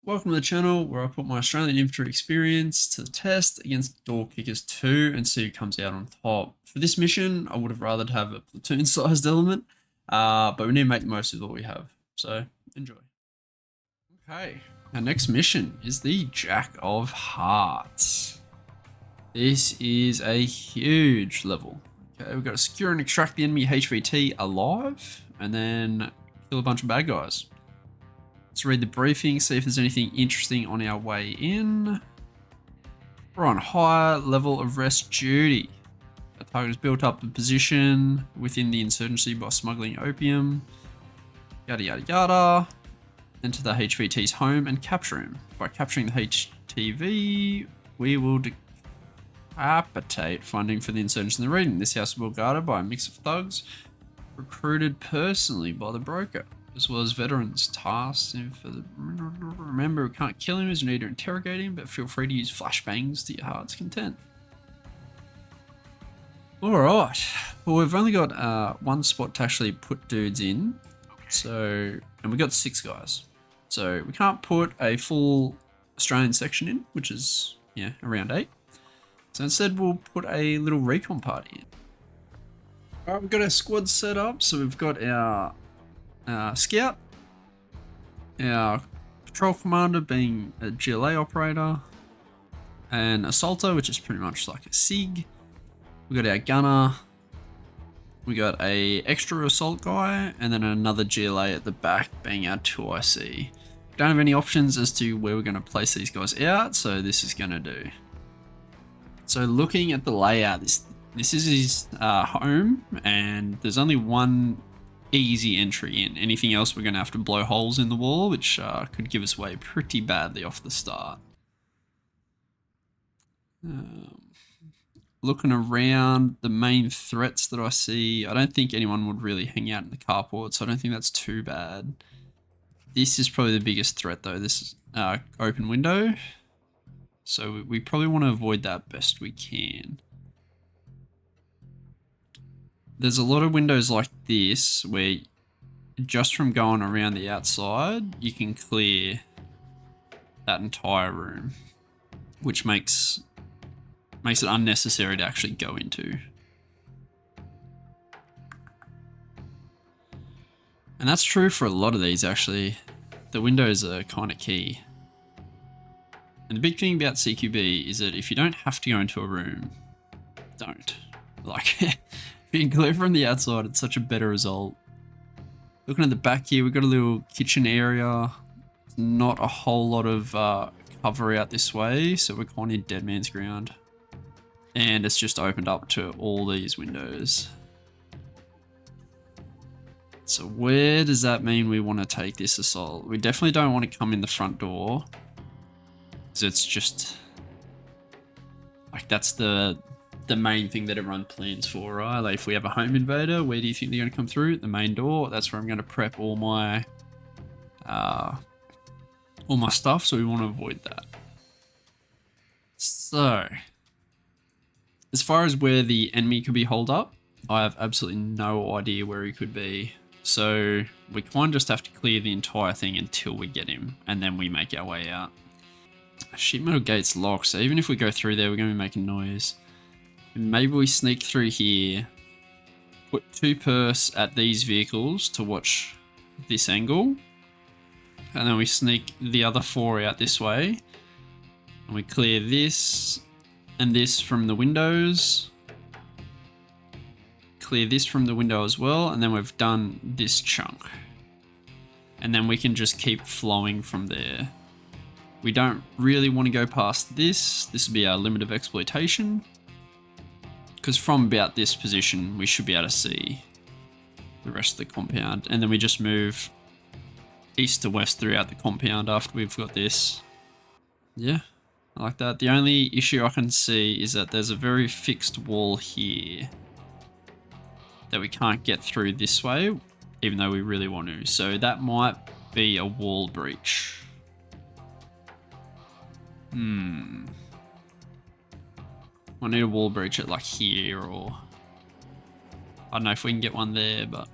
Welcome to the channel where I put my Australian Infantry experience to the test against Door Kickers 2 and see who comes out on top. For this mission, I would have rather have a platoon sized element, but we need to make the most of what we have. So enjoy. Okay, our next mission is the Jack of Hearts. This is a huge level. Okay, we've got to secure and extract the enemy HVT alive and then kill a bunch of bad guys. Let's read the briefing, see if there's anything interesting on our way in. We're on higher level of rest duty. Our target has built up a position within the insurgency by smuggling opium. Yada yada yada. Enter the HVT's home and capture him. By capturing the HTV, we will decapitate funding for the insurgents in the region. This house will be guarded by a mix of thugs recruited personally by the broker, as well as veterans tasked for the... Remember, we can't kill him as we need to interrogate him, but feel free to use flashbangs to your heart's content. Alright, well we've only got one spot to actually put dudes in, so, and we got 6 guys. So we can't put a full Australian section in, which is, yeah, around 8. So instead we'll put a little recon party in. Alright, we've got our squad set up, so we've got our scout, our patrol commander being a GLA operator, an assaulter, which is pretty much like a SIG. We got our gunner, we got a extra assault guy, and then another GLA at the back being our 2IC. Don't have any options as to where we're going to place these guys out, so this is going to do. So looking at the layout, this is his home, and there's only one easy entry in. Anything else we're going to have to blow holes in the wall, which could give us away pretty badly off the start. Looking around, the main threats that I see, I don't think anyone would really hang out in the carport, so I don't think that's too bad. This is probably the biggest threat though, this open window. So we probably want to avoid that best we can. There's a lot of windows like this where just from going around the outside, you can clear that entire room, which makes it unnecessary to actually go into. And that's true for a lot of these actually. The windows are kind of key. And the big thing about CQB is that if you don't have to go into a room, don't. Like, if you can clear from the outside, it's such a better result. Looking at the back here, we've got a little kitchen area. Not a whole lot of cover out this way, so we're kind of in dead man's ground. And it's just opened up to all these windows. So where does that mean we want to take this assault? We definitely don't want to come in the front door, because it's just like that's the main thing that everyone plans for, right? Like if we have a home invader, where do you think they're going to come through? The main door. That's where I'm going to prep all my stuff, so we want to avoid that. So as far as where the enemy could be holed up, I have absolutely no idea where he could be. So we kind of just have to clear the entire thing until we get him, and then we make our way out. Sheet metal gate's locked, so even if we go through there, we're going to be making noise. Maybe we sneak through here, put 2 pers at these vehicles to watch this angle, and then we sneak the other 4 out this way, and we clear this and this from the windows, clear this from the window as well, and then we've done this chunk. And then we can just keep flowing from there. We don't really want to go past this. This will be our limit of exploitation, because from about this position, we should be able to see the rest of the compound. And then we just move east to west throughout the compound after we've got this. Yeah, I like that. The only issue I can see is that there's a very fixed wall here that we can't get through this way, even though we really want to. So that might be a wall breach. I need a wall breach at like here, or I don't know if we can get one there, but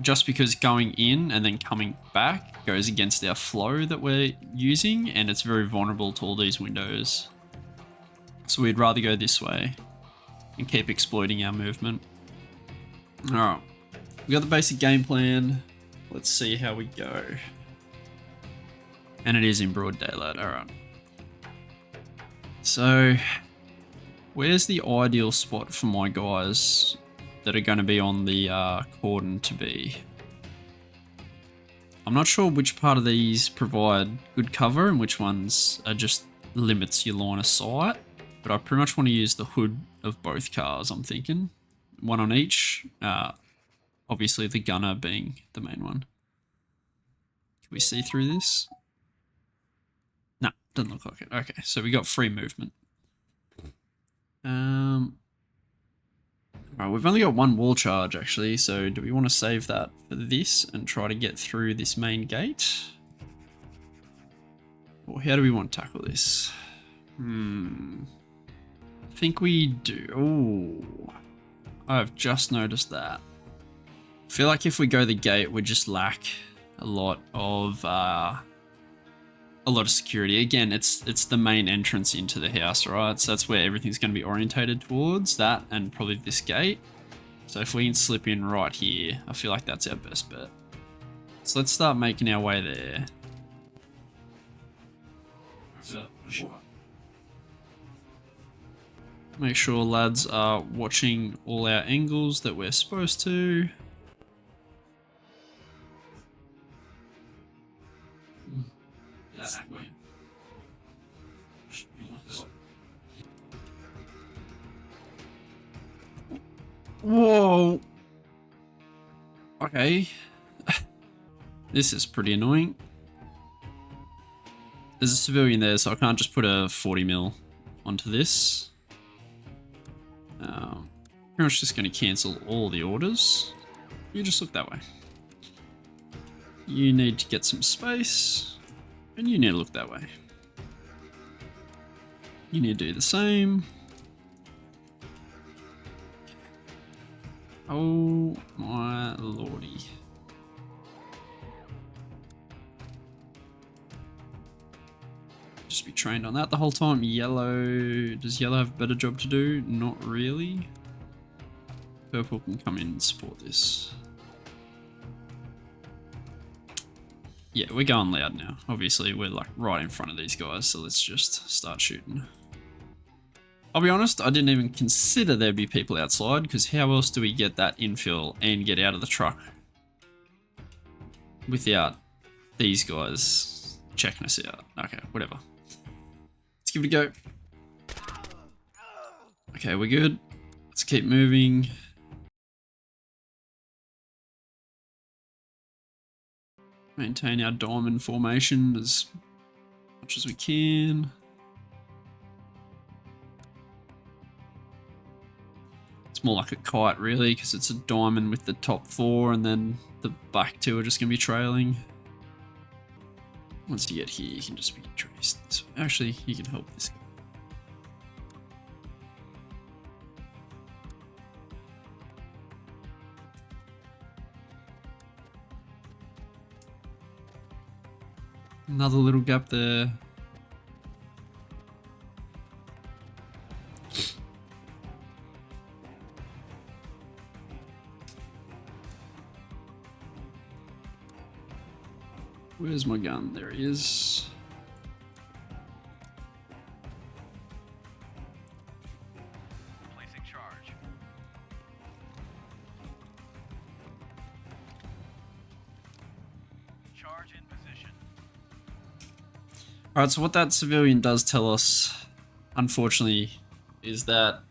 just because going in and then coming back goes against our flow that we're using, and it's very vulnerable to all these windows. So we'd rather go this way and keep exploiting our movement. Alright, we got the basic game plan. Let's see how we go. And it is in broad daylight, alright. So, where's the ideal spot for my guys that are going to be on the cordon to be? I'm not sure which part of these provide good cover and which ones are just limits your line of sight, but I pretty much want to use the hood of both cars, I'm thinking. One on each, obviously the gunner being the main one. Can we see through this? No, doesn't look like it. Okay, so we got free movement. Alright, we've only got one wall charge actually, so do we want to save that for this and try to get through this main gate? Or how do we want to tackle this? I think we do. Oh, I've just noticed that. I feel like if we go the gate, we just lack a lot of security. Again, it's the main entrance into the house, right? So that's where everything's going to be orientated towards, that and probably this gate. So if we can slip in right here, I feel like that's our best bet. So let's start making our way there. Make sure lads are watching all our angles that we're supposed to. Whoa. Okay. This is pretty annoying. There's a civilian there, so I can't just put a 40 mil onto this. Pretty much just going to cancel all the orders. You just look that way. You need to get some space, and you need to look that way. You need to do the same. Oh my lordy. Just be trained on that the whole time. Yellow, does yellow have a better job to do? Not really. Purple can come in and support this. Yeah, we're going loud now. Obviously, we're like right in front of these guys, so let's just start shooting. I'll be honest, I didn't even consider there'd be people outside, because how else do we get that infill and get out of the truck without these guys checking us out? Okay, whatever. Let's give it a go. Okay, we're good. Let's keep moving. Maintain our diamond formation as much as we can. It's more like a kite really, because it's a diamond with the top four and then the back two are just going to be trailing. Once you get here, you can just be traced this way. Actually, you can help this guy. Another little gap there. Where's my gun? There he is. Placing charge. Charge in position. Alright, so what that civilian does tell us, unfortunately, is that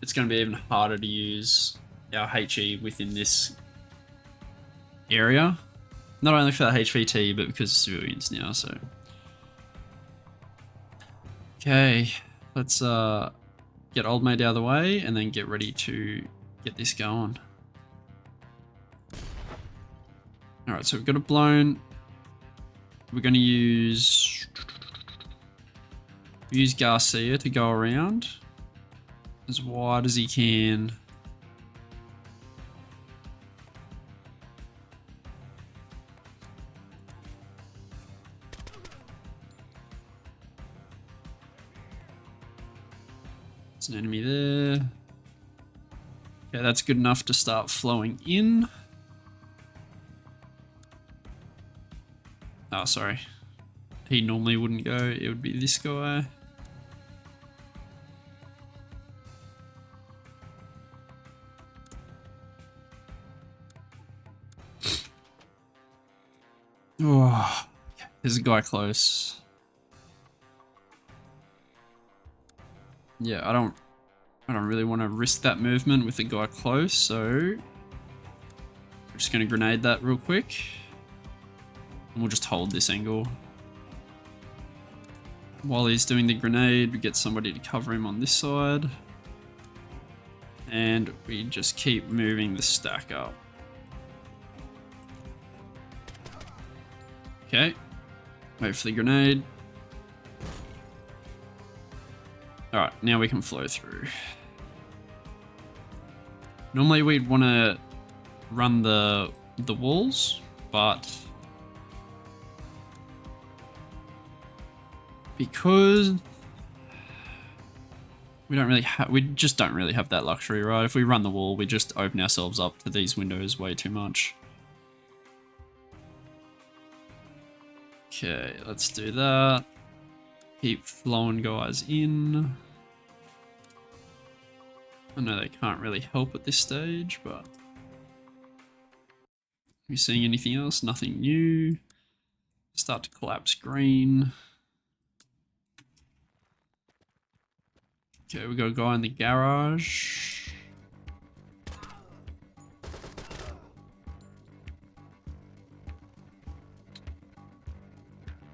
it's going to be even harder to use our HE within this area. Not only for the HVT, but because of civilians now, so. Okay, let's get old mate out of the way and then get ready to get this going. Alright, so we've got it blown. We're going to use Garcia to go around as wide as he can. There's an enemy there. Okay, that's good enough to start flowing in. Oh, sorry. He normally wouldn't go. It would be this guy. Oh, there's a guy close. Yeah, I don't really want to risk that movement with the guy close, so I'm just going to grenade that real quick. And we'll just hold this angle. While he's doing the grenade, we get somebody to cover him on this side. And we just keep moving the stack up. Okay. Wait for the grenade. Alright, now we can flow through. Normally we'd want to run the walls, but because we just don't really have that luxury, right? If we run the wall, we just open ourselves up to these windows way too much. Okay, let's do that. Keep flowing guys in. I know they can't really help at this stage, but... Are you seeing anything else? Nothing new. Start to collapse green. Okay, we got a guy in the garage.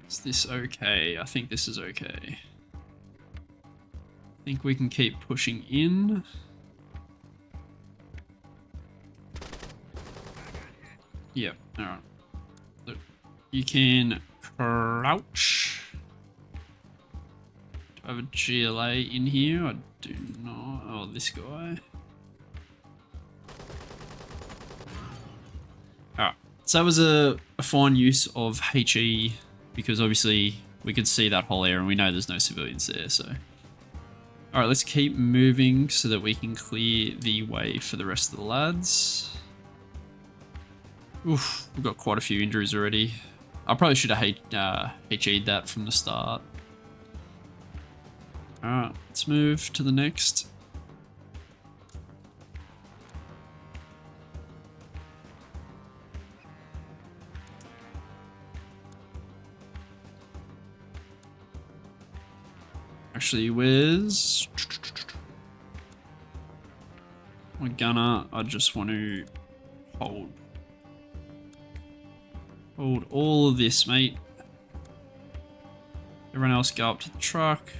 Is this okay? I think this is okay. I think we can keep pushing in. Yep, alright. Look, you can crouch. Do I have a GLA in here? I do not. Oh, this guy. Alright, so that was a fine use of HE, because obviously we could see that whole area and we know there's no civilians there, so. Alright, let's keep moving so that we can clear the way for the rest of the lads. Oof, we've got quite a few injuries already. I probably should have HE'd that from the start. Alright, let's move to the next. Actually, where's my gunner? I just want to hold all of this, mate. Everyone else go up to the truck.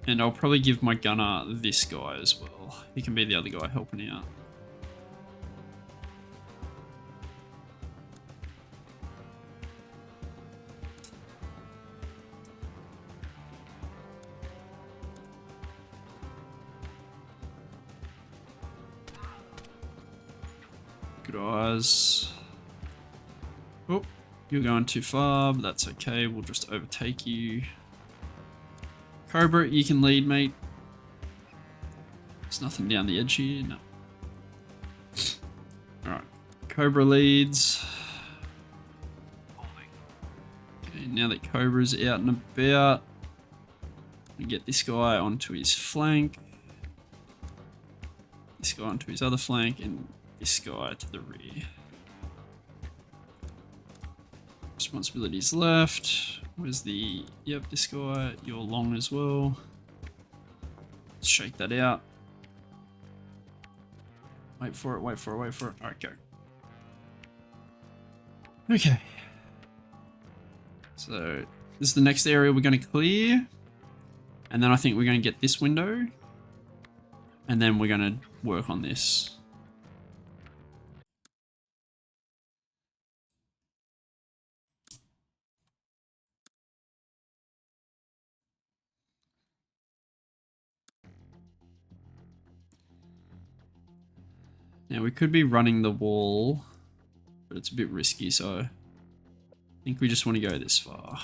And I'll probably give my gunner this guy as well. He can be the other guy helping out. Good eyes. Oh, you're going too far, but that's okay. We'll just overtake you. Cobra, you can lead, mate. There's nothing down the edge here. No. Alright. Cobra leads. Okay, now that Cobra's out and about, we get this guy onto his flank. This guy onto his other flank, and this guy to the rear. Responsibilities left. Where's the... Yep, this guy. You're long as well. Let's shake that out. Wait for it, wait for it, wait for it. Alright, go. Okay. So, this is the next area we're going to clear. And then I think we're going to get this window. And then we're going to work on this. Now we could be running the wall, but it's a bit risky, so I think we just want to go this far.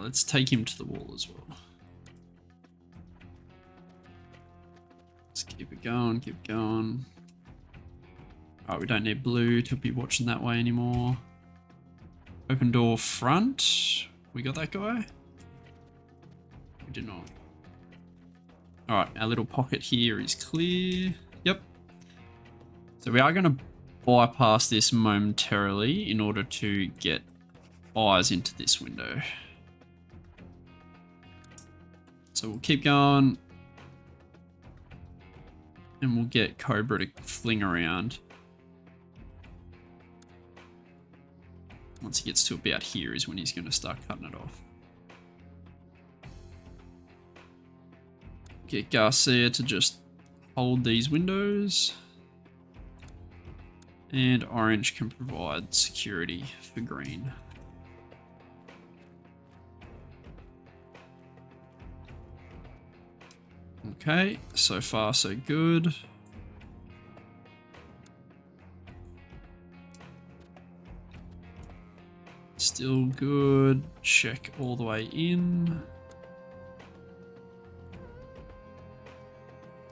Let's take him to the wall as well. Let's keep it going, keep it going. Alright, we don't need blue to be watching that way anymore. Open door front. We got that guy? We did not. Alright, our little pocket here is clear. Yep. So we are going to bypass this momentarily in order to get eyes into this window. So we'll keep going. And we'll get Cobra to fling around. Once he gets to about here is when he's going to start cutting it off. Get Garcia to just hold these windows. And orange can provide security for green. Okay, so far so good. Still good. Check all the way in.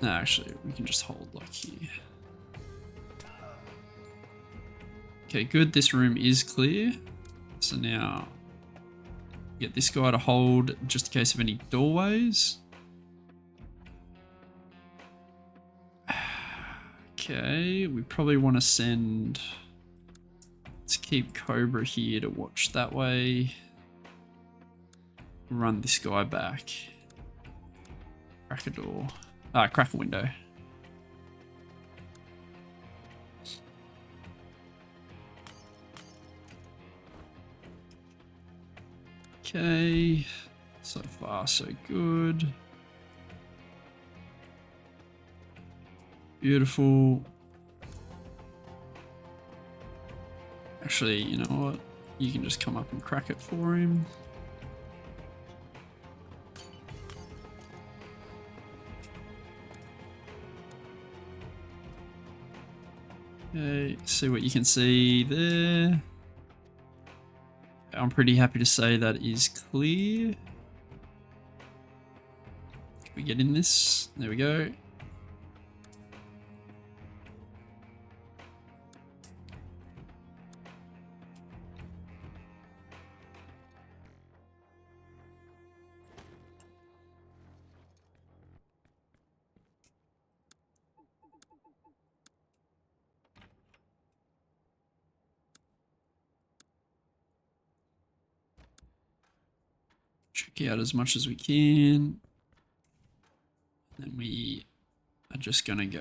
No, actually, we can just hold like here. Okay, good. This room is clear. So now get this guy to hold just in case of any doorways. Okay, we probably want to send... Let's keep Cobra here to watch that way. Run this guy back. Crack a door. Crack a window. Okay, so far so good. Beautiful. Actually, you know what? You can just come up and crack it for him. Okay, see what you can see there. I'm pretty happy to say that is clear. Can we get in this? There we go. Check out as much as we can. Then we are just gonna go.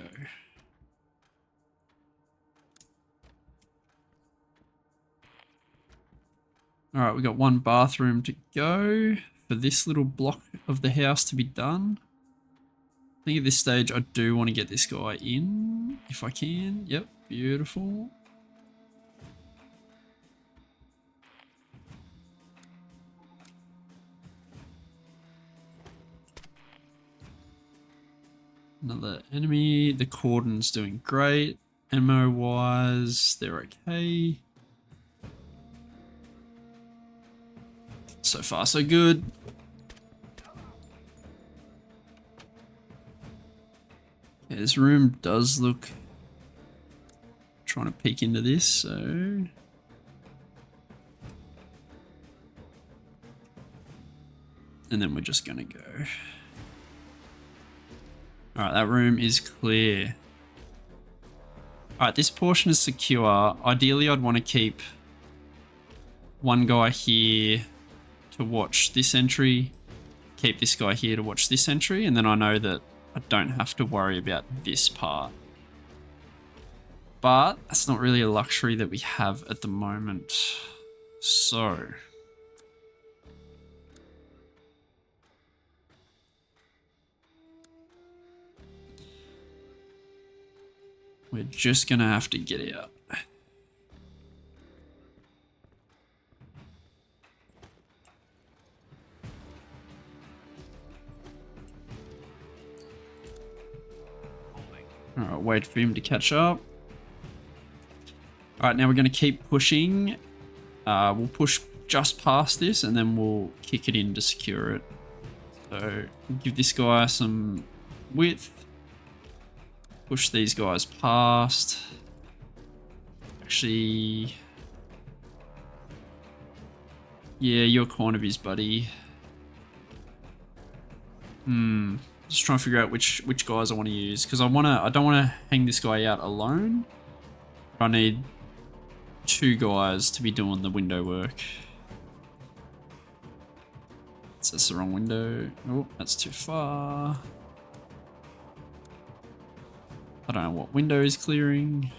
All right, we got one bathroom to go for this little block of the house to be done. I think at this stage I do want to get this guy in if I can. Yep, beautiful. Another enemy. The cordon's doing great. Ammo wise, they're okay. So far, so good. Yeah, this room does look... Trying to peek into this, so... And then we're just gonna go. Alright, that room is clear. Alright, this portion is secure. Ideally, I'd want to keep one guy here to watch this entry, keep this guy here to watch this entry, and then I know that I don't have to worry about this part. But that's not really a luxury that we have at the moment. So... we're just gonna have to get out. Alright, wait for him to catch up. Alright, now we're gonna keep pushing. We'll push just past this, and then we'll kick it in to secure it. So give this guy some width. Push these guys past. Actually, yeah, you're kind of his buddy. Just trying to figure out which guys I want to use, because I don't want to hang this guy out alone. I need 2 guys to be doing the window work. That's the wrong window. Oh, that's too far. I don't know what window is clearing.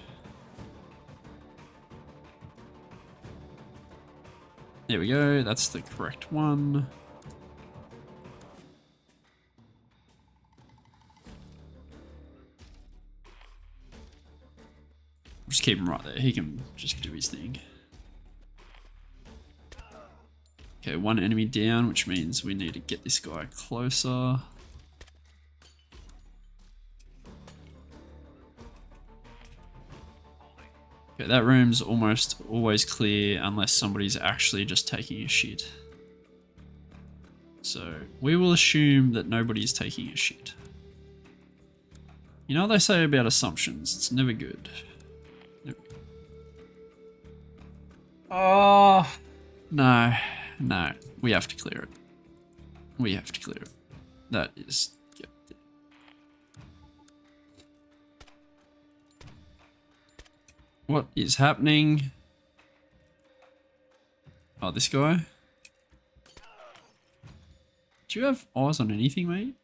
There we go, that's the correct one. Just keep him right there, he can just do his thing. Okay, 1 enemy down, which means we need to get this guy closer. Okay, that room's almost always clear unless somebody's actually just taking a shit. So we will assume that nobody's taking a shit. You know what they say about assumptions, it's never good. Oh, no, we have to clear it. We have to clear it. That is... Yep. What is happening? Oh, this guy? Do you have eyes on anything, mate?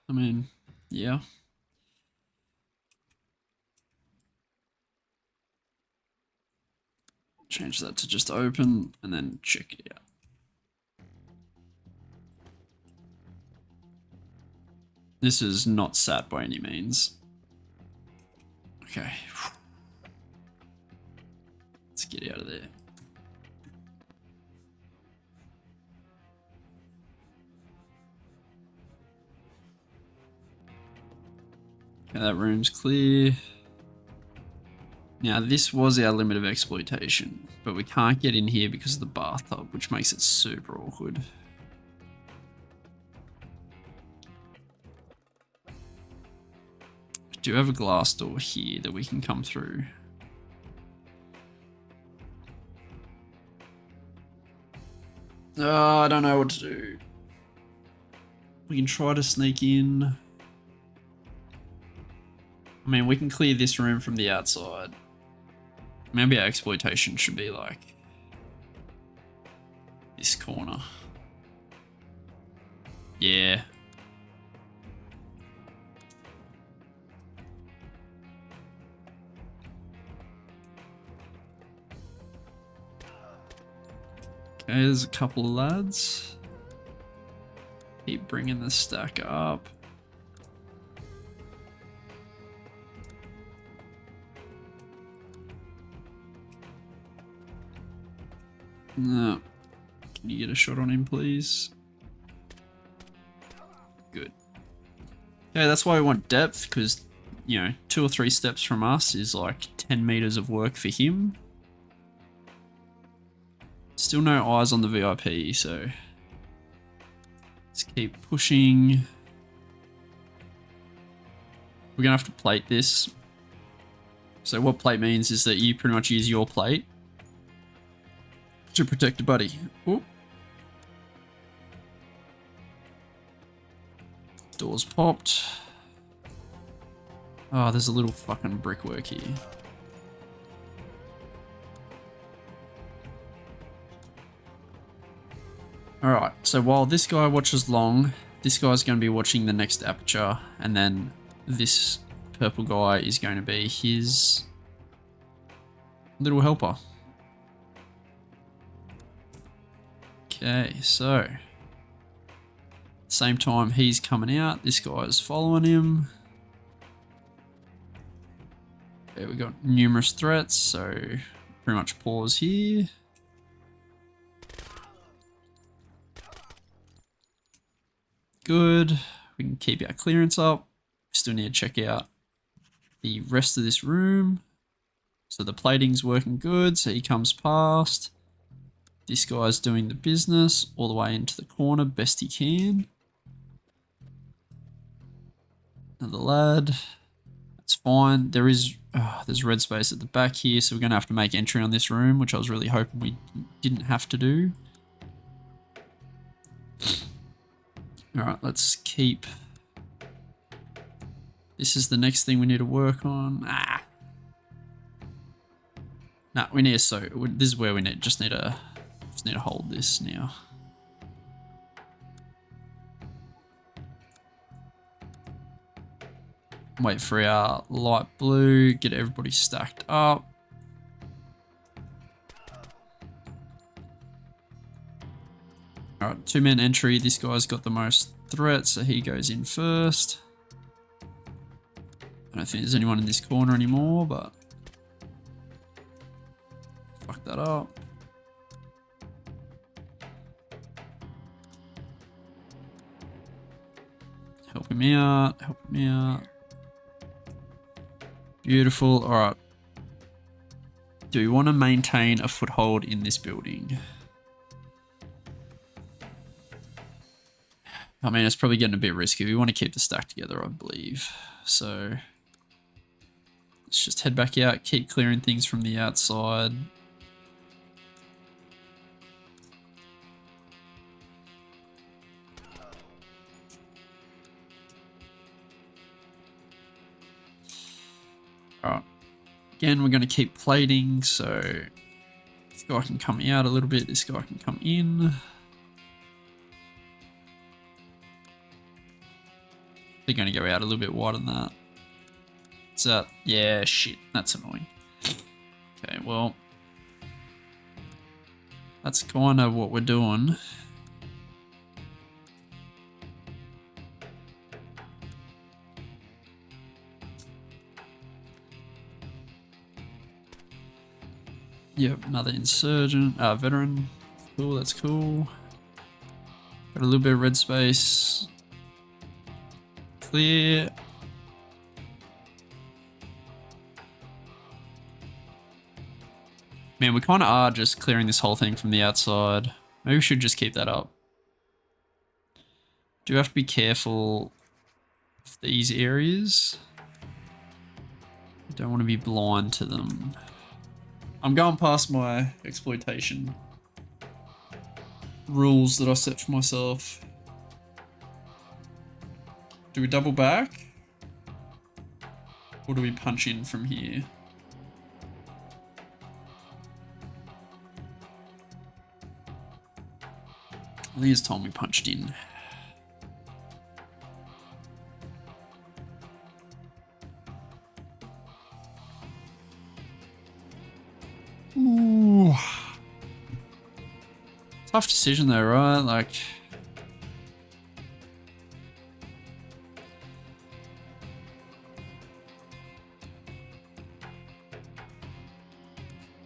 I mean, yeah. Change that to just open and then check it out. This is not sat by any means. Okay. Let's get out of there. Okay, that room's clear. Now this was our limit of exploitation, but we can't get in here because of the bathtub, which makes it super awkward. We do have a glass door here that we can come through. Oh, I don't know what to do. We can try to sneak in. I mean, we can clear this room from the outside. Maybe our exploitation should be like this corner. Yeah. Okay, there's a couple of lads. Keep bringing the stack up. No. Can you get a shot on him, please? Good. Yeah, that's why we want depth, because, you know, 2 or 3 steps from us is like 10 meters of work for him. Still no eyes on the VIP, so let's keep pushing. We're gonna have to plate this. So what plate means is that you pretty much use your plate to protect a buddy. Ooh. Doors popped. Oh, there's a little fucking brickwork here. Alright, so while this guy watches long, this guy's going to be watching the next aperture, and then this purple guy is going to be his little helper. Okay, so same time he's coming out, this guy's following him. Okay, we got numerous threats, so pretty much pause here. Good. We can keep our clearance up. Still need to check out the rest of this room. So the plating's working good, so he comes past. This guy's doing the business all the way into the corner, best he can. Another lad. That's fine. There's red space at the back here, so we're going to have to make entry on this room, which I was really hoping we didn't have to do. Alright, let's keep... This is the next thing we need to work on. Nah, we need to this is where we just need to hold this now. Wait for our light blue, get everybody stacked up. Alright, 2-man entry. This guy's got the most threat, so he goes in first. I don't think there's anyone in this corner anymore, but fuck that up. Help him out, help him out. Beautiful. All right. Do we want to maintain a foothold in this building? I mean, it's probably getting a bit risky. We want to keep the stack together, I believe. So let's just head back out, keep clearing things from the outside. Alright. Again, we're going to keep plating, so this guy can come out a little bit, this guy can come in. They're going to go out a little bit wider than that. What's that? Yeah, shit. That's annoying. Okay, well, that's kind of what we're doing. Yep, another insurgent, veteran. Cool, that's cool. Got a little bit of red space. Clear. Man, we kind of are just clearing this whole thing from the outside. Maybe we should just keep that up. Do have to be careful of these areas. Don't want to be blind to them. I'm going past my exploitation rules that I set for myself. Do we double back? Or do we punch in from here? I think it's time we punched in. Ooh. Tough decision though, right? Like,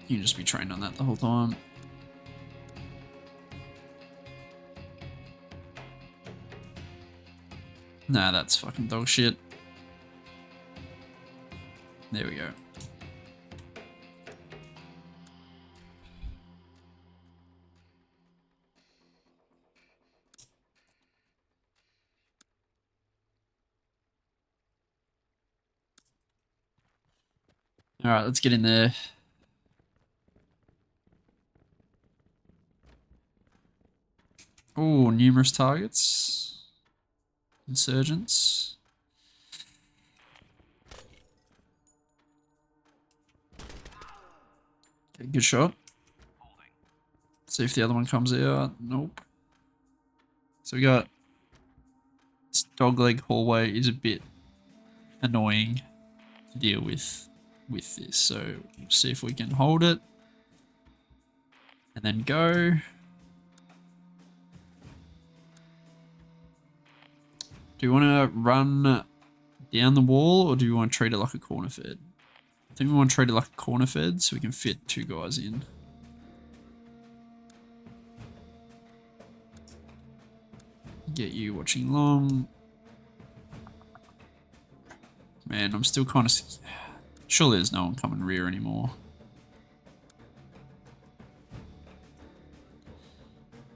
you can just be trained on that the whole time. Nah, that's fucking dog shit. There we go. All right, let's get in there. Oh, numerous targets. Insurgents. Okay, good shot. See if the other one comes out. Nope. So we got this dogleg hallway is a bit annoying to deal with this. So we'll see if we can hold it and then go. Do you want to run down the wall or do you want to treat it like a corner fed? I think we want to treat it like a corner fed so we can fit 2 guys in. Get you watching long. Man, I'm still kind of... Surely there's no one coming rear anymore.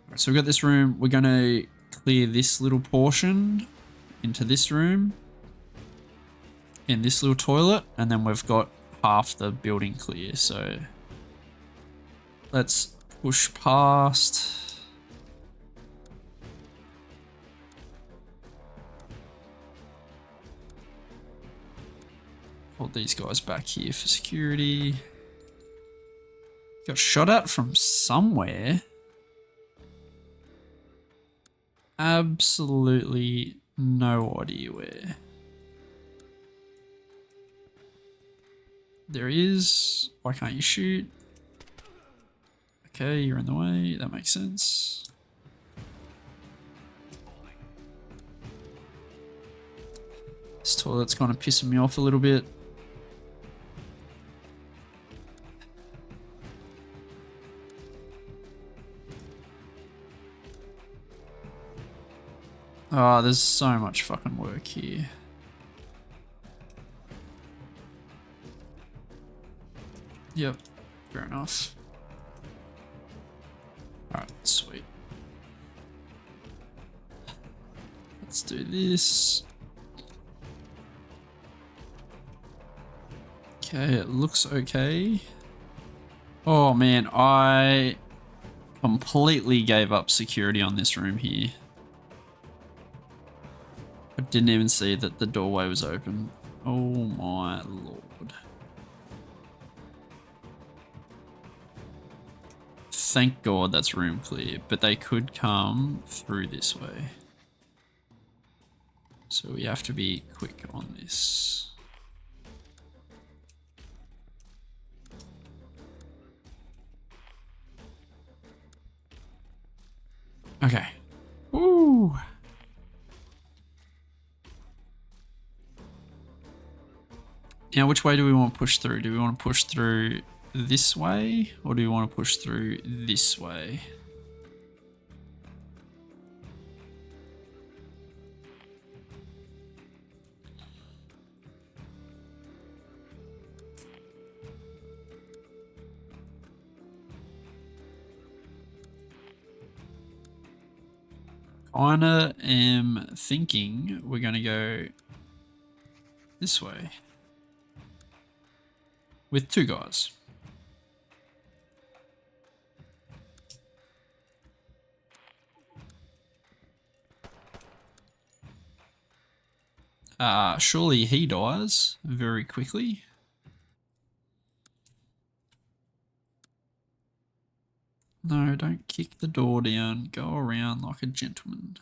Alright, so we've got this room. We're going to clear this little portion into this room in this little toilet, and then we've got half the building clear. So let's push past. Hold these guys back here for security. Got shot at from somewhere. Absolutely no idea where. There he is. Why can't you shoot? Okay, you're in the way. That makes sense. This toilet's kind of pissing me off a little bit. Oh, there's so much fucking work here. Yep, fair enough. Alright, sweet. Let's do this. Okay, it looks okay. Oh man, I completely gave up security on this room here. I didn't even see that the doorway was open. Oh my lord. Thank God that's room clear, but they could come through this way. So we have to be quick on this. Okay. Woo! Now, which way do we want to push through? Do we want to push through this way, or do we want to push through this way? Kinda am thinking we're gonna go this way with two guys. Surely he dies very quickly. No, don't kick the door down. Go around like a gentleman.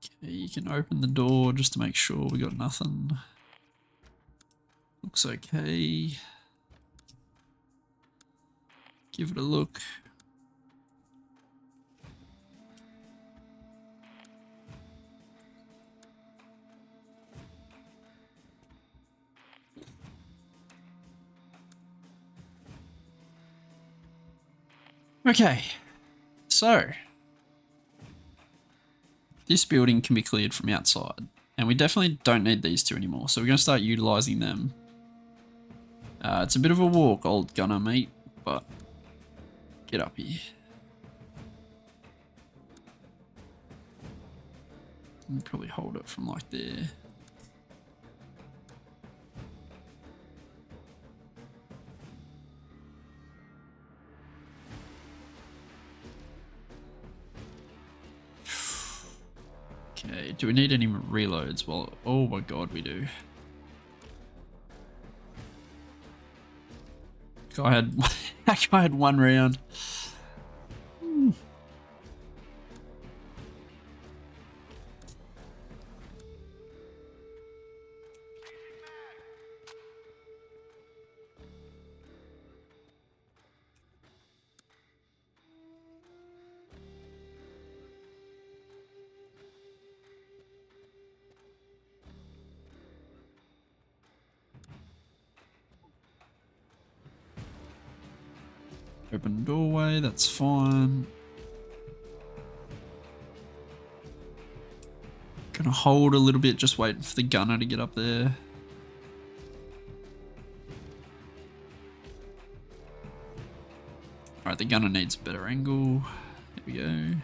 Okay, you can open the door just to make sure we got nothing. Looks okay. Give it a look. Okay, so this building can be cleared from outside, and we definitely don't need these two anymore, so we're going to start utilizing them. It's a bit of a walk, old gunner mate, but get up here. And probably hold it from like there. Okay, do we need any reloads? Well, oh my god, we do. That guy had one round. Open doorway, that's fine. Gonna hold a little bit, just waiting for the gunner to get up there. Alright, the gunner needs a better angle. There we go.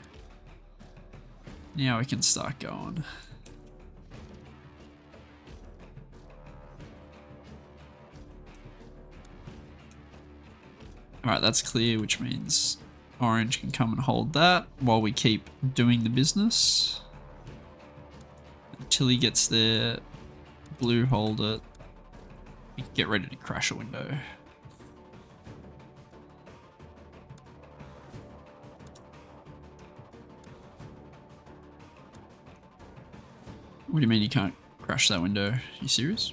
Now we can start going. Alright, that's clear, which means orange can come and hold that while we keep doing the business. Until he gets there, blue hold it. We can get ready to crash a window. What do you mean you can't crash that window? Are you serious?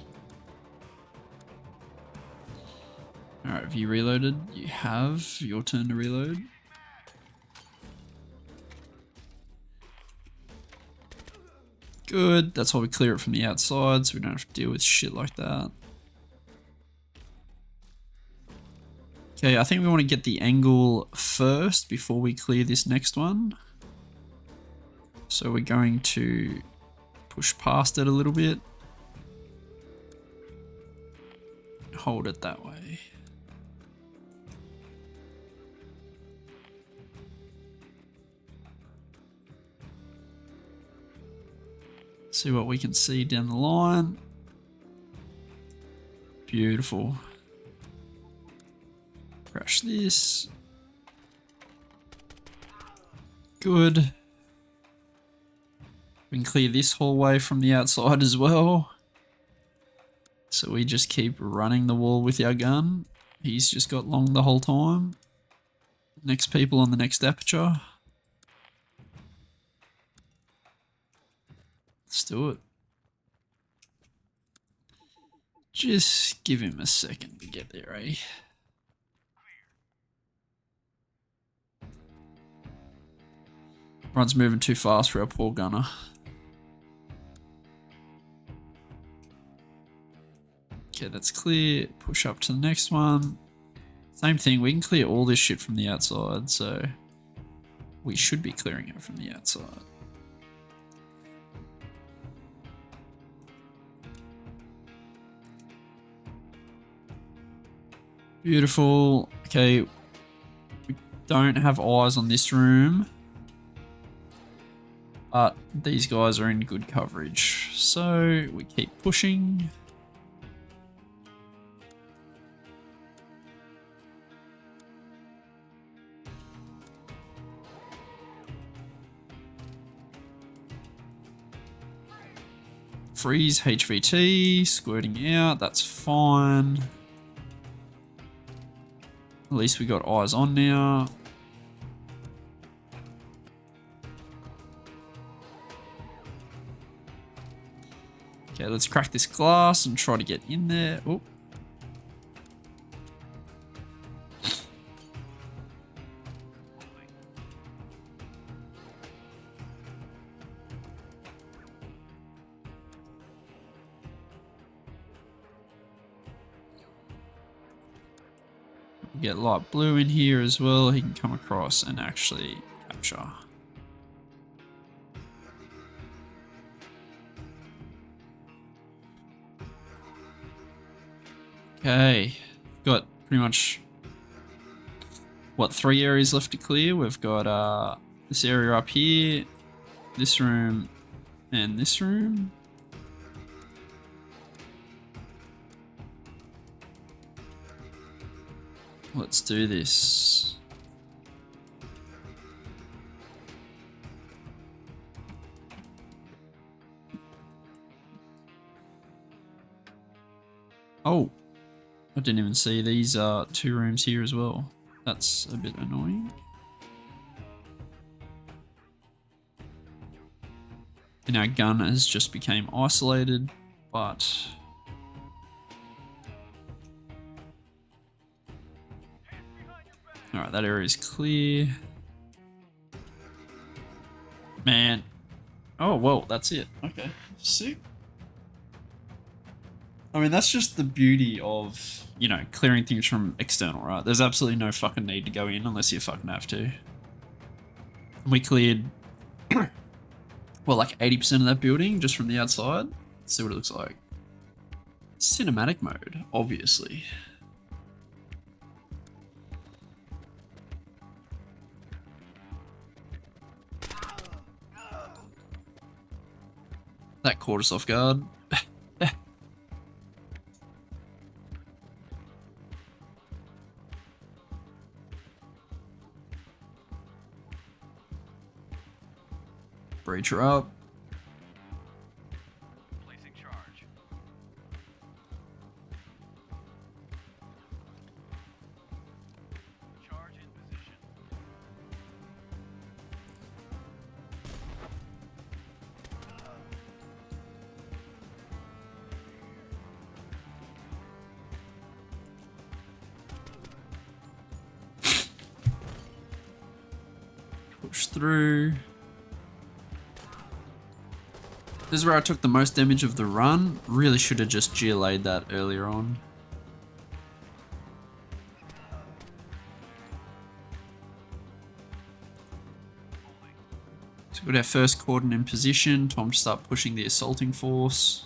Alright, have you reloaded? You have. Your turn to reload. Good. That's why we clear it from the outside, so we don't have to deal with shit like that. Okay, I think we want to get the angle first before we clear this next one. So we're going to push past it a little bit. Hold it that way. See what we can see down the line. Beautiful. Crash this. Good. We can clear this hallway from the outside as well. So we just keep running the wall with our gun. He's just got long the whole time. Next people on the next aperture. Let's do it. Just give him a second to get there, eh? Everyone's moving too fast for our poor gunner. Okay, that's clear. Push up to the next one. Same thing, we can clear all this shit from the outside, so we should be clearing it from the outside. Beautiful. Okay, we don't have eyes on this room, but these guys are in good coverage, so we keep pushing. Freeze HVT, squirting out, that's fine. At least we got eyes on now. Okay, let's crack this glass and try to get in there. Oh. Get light blue in here as well. He can come across and actually capture. Okay, got pretty much what 3 areas left to clear. We've got this area up here, this room, and this room. Let's do this. Oh, I didn't even see these 2 rooms here as well. That's a bit annoying. And our gun has just became isolated, but alright, that area is clear. Man. Oh, well, that's it. Okay. Sick. I mean, that's just the beauty of, you know, clearing things from external, right? There's absolutely no fucking need to go in unless you fucking have to. We cleared, well, like 80% of that building just from the outside. Let's see what it looks like. Cinematic mode, obviously. That caught us off guard. Breacher up. Placing charge. Charge in position. Push through. This is where I took the most damage of the run. Really should have just GLA'd that earlier on. So we got our first cordon in position. Time to start pushing the assaulting force.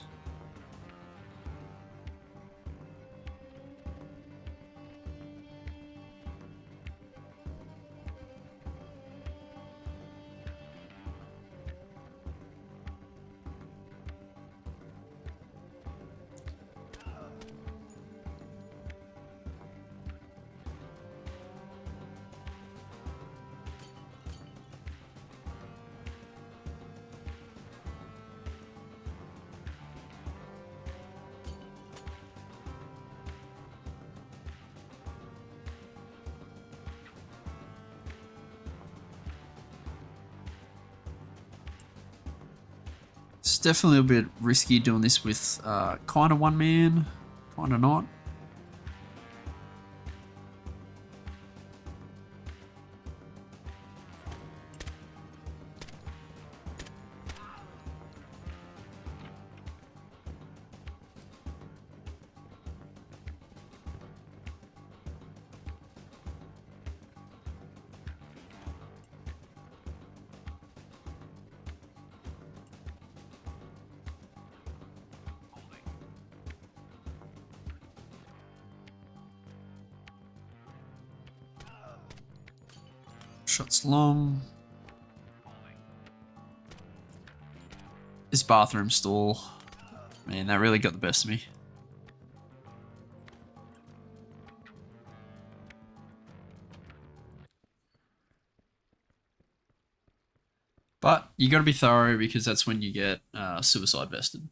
It's definitely a bit risky doing this with kind of one man, kind of not. Shots long. This bathroom stall. Man, that really got the best of me. But you got to be thorough because that's when you get suicide vested.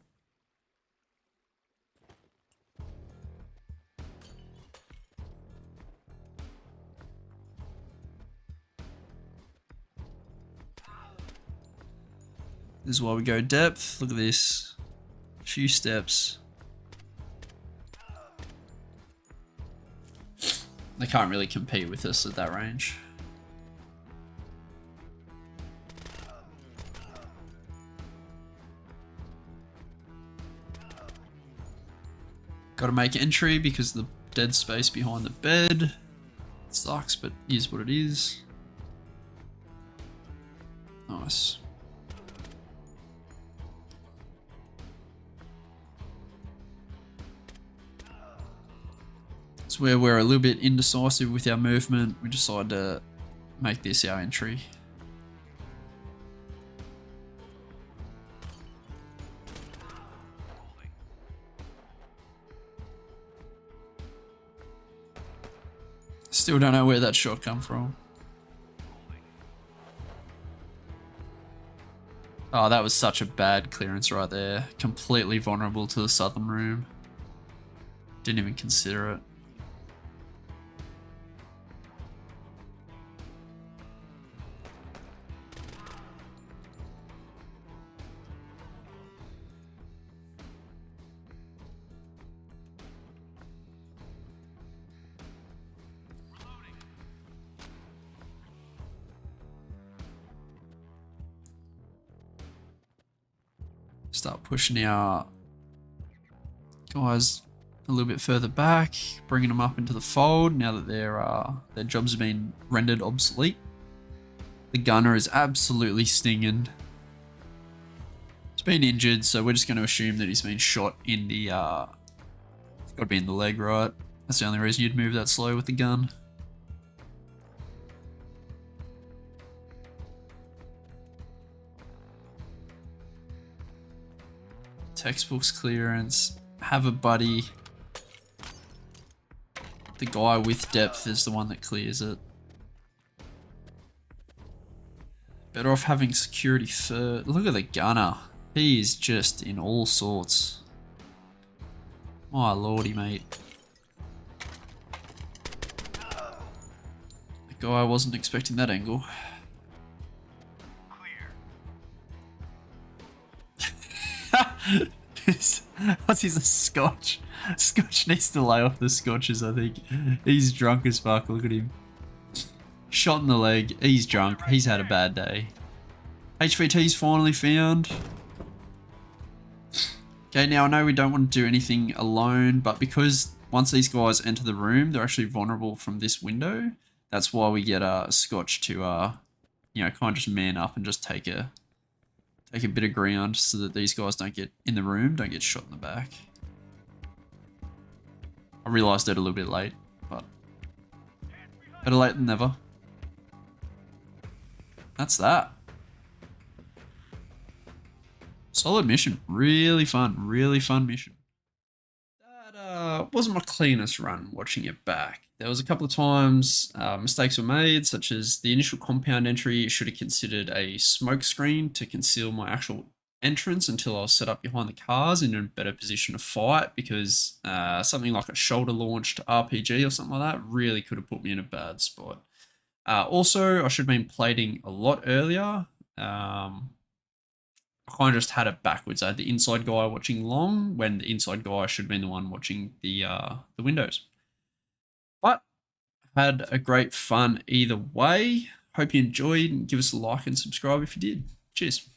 This is why we go depth. Look at this. A few steps. They can't really compete with us at that range. Got to make entry because the dead space behind the bed. Sucks, but is what it is. Nice. It's where we're a little bit indecisive with our movement. We decide to make this our entry. Still don't know where that shot come from. Oh, that was such a bad clearance right there. Completely vulnerable to the southern room. Didn't even consider it. Start pushing our guys a little bit further back, bringing them up into the fold now that their jobs have been rendered obsolete. The gunner is absolutely stinging. He's been injured, so we're just going to assume that he's been shot in the, it's got to be in the leg, right? That's the only reason you'd move that slow with the gun. Textbooks clearance. Have a buddy. The guy with depth is the one that clears it. Better off having security first. Look at the gunner. He is just in all sorts. My lordy, mate. The guy wasn't expecting that angle. Clear. What's his Scotch? Scotch needs to lay off the Scotches, I think. He's drunk as fuck, look at him. Shot in the leg, he's drunk, he's had a bad day. HVT's finally found. Okay, now I know we don't want to do anything alone, but because once these guys enter the room, they're actually vulnerable from this window. That's why we get Scotch to, you know, kind of just man up and just take a bit of ground so that these guys don't get in the room, don't get shot in the back. I realised it a little bit late, but better late than never. That's that. Solid mission. Really fun mission. That wasn't my cleanest run watching it back. There was a couple of times mistakes were made, such as the initial compound entry should have considered a smoke screen to conceal my actual entrance until I was set up behind the cars in a better position to fight, because something like a shoulder launched RPG or something like that really could have put me in a bad spot. Also, I should have been plating a lot earlier. I kind of just had it backwards. I had the inside guy watching long when the inside guy should have been the one watching the windows. But had a great fun either way. Hope you enjoyed, and give us a like and subscribe if you did. Cheers.